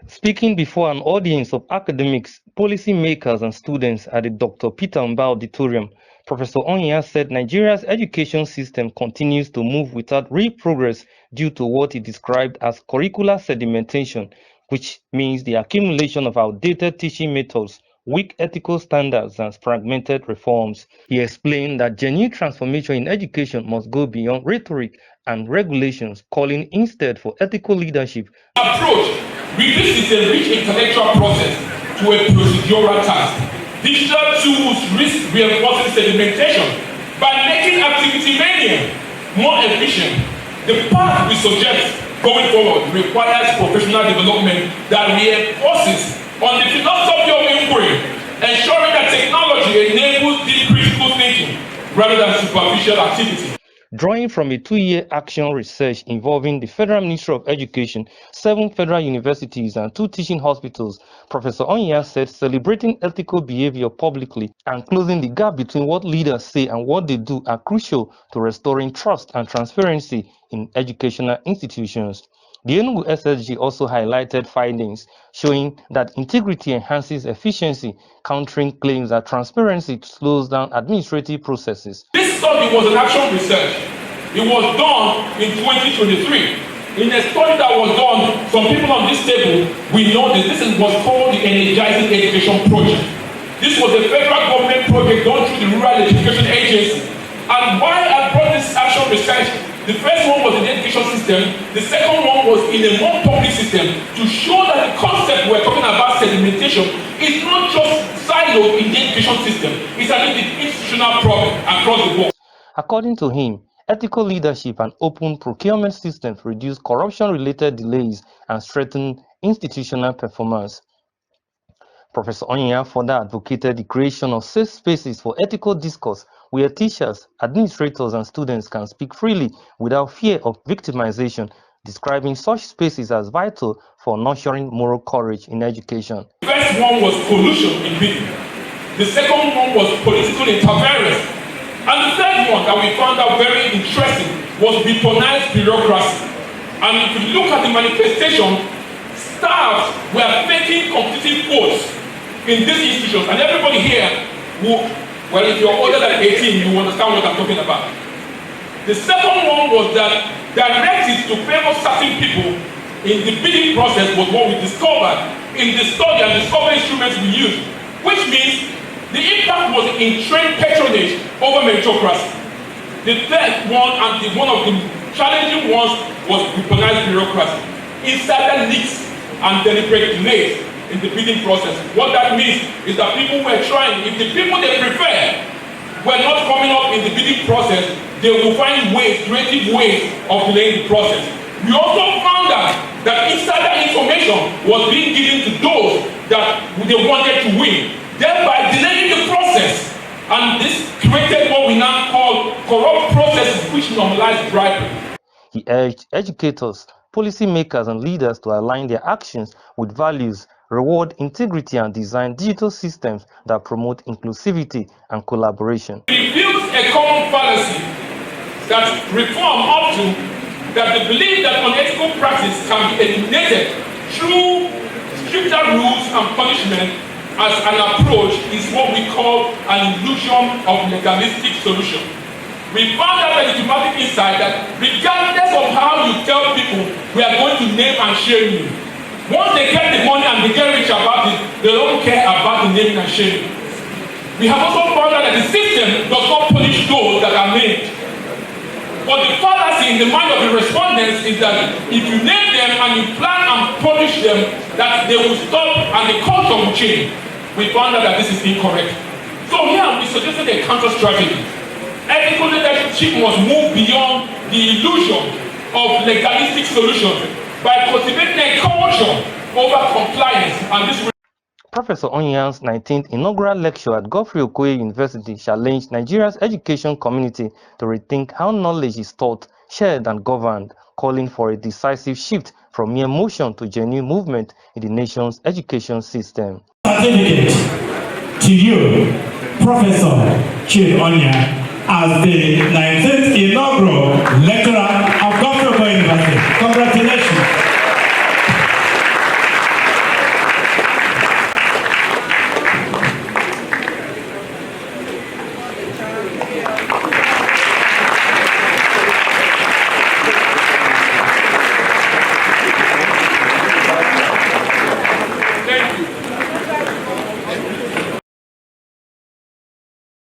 Speaking before an audience of academics, policymakers, and students at the Dr. Peter Mbah auditorium, Professor Onyia said Nigeria's education system continues to move without real progress due to what he described as curricular sedimentation, which means the accumulation of outdated teaching methods, weak ethical standards, and fragmented reforms. He explained that genuine transformation in education must go beyond rhetoric and regulations, calling instead for ethical leadership. Approach reduces a rich intellectual process to a procedural task. Digital tools risk reinforcing sedimentation by making activity mania more efficient. The path we suggest going forward requires professional development that reinforces on the philosophy of inquiry, ensuring that technology enables deep critical thinking rather than superficial activity. Drawing from a 2-year action research involving the Federal Ministry of Education, 7 federal universities, and 2 teaching hospitals, Professor Onyia said celebrating ethical behavior publicly and closing the gap between what leaders say and what they do are crucial to restoring trust and transparency in educational institutions. The Enugu SSG also highlighted findings showing that integrity enhances efficiency, countering claims that transparency slows down administrative processes. This study was an action research. It was done in 2023. In a study that was done, some people on this table, we know that this was called the Energizing Education Project. This was a federal government project done through the Rural Education Agency. And why I brought this action research, the first one was in the education system, the second one was in a more public system to show that the concept we're talking about sedimentation is not just siloed in the education system, it's an institutional problem across the board. According to him, ethical leadership and open procurement systems reduce corruption-related delays and strengthen institutional performance. Professor Onyia further advocated the creation of safe spaces for ethical discourse where teachers, administrators, and students can speak freely without fear of victimization, describing such spaces as vital for nurturing moral courage in education. The first one was collusion in bidding. The second one was political interference. And the third one that we found out very interesting was weaponized bureaucracy. And if you look at the manifestation, staff were making competitive quotes in these institutions, and everybody here who, well, if you're older than 18, you understand what I'm talking about. The second one was that directives to favor certain people in the bidding process was what we discovered in the study and discovery instruments we used, which means the impact was in trained patronage over meritocracy. The third one, and one of the challenging ones, was weaponized bureaucracy, insider leaks and deliberate delays in the bidding process. What that means is that people were trying, if the people they prefer were not coming up in the bidding process, they will find ways, creative ways of delaying the process. We also found out that insider information was being given to those that they wanted to win, thereby delaying the process. And this created what we now call corrupt processes which normalize bribery. He urged educators, policymakers, and leaders to align their actions with values, reward integrity, and design digital systems that promote inclusivity and collaboration. It reveals a common fallacy that reform up to that the belief that unethical practice can be eliminated through stricter rules and punishment as an approach is what we call an illusion of legalistic solution. We found out a systematic insight that regardless of how you tell people we are going to name and shame you, once they get the money and they get rich about it, they don't care about the naming and shaming. We have also found out that the system does not punish those that are named. But the fallacy in the mind of the respondents is that if you name them and you plan and punish them, that they will stop and the culture will change. We found out that this is incorrect. So here we suggested a counter strategy. Ethical leadership must move beyond the illusion of legalistic solutions by cultivating a culture over compliance. And this Professor Onyia's 19th inaugural lecture at Godfrey Okoye University challenged Nigeria's education community to rethink how knowledge is taught, shared, and governed, calling for a decisive shift from mere motion to genuine movement in the nation's education system. Certificate to you, Professor Chidiebere Onyia, as the 19th inaugural lecturer of Godfrey University. Congratulations.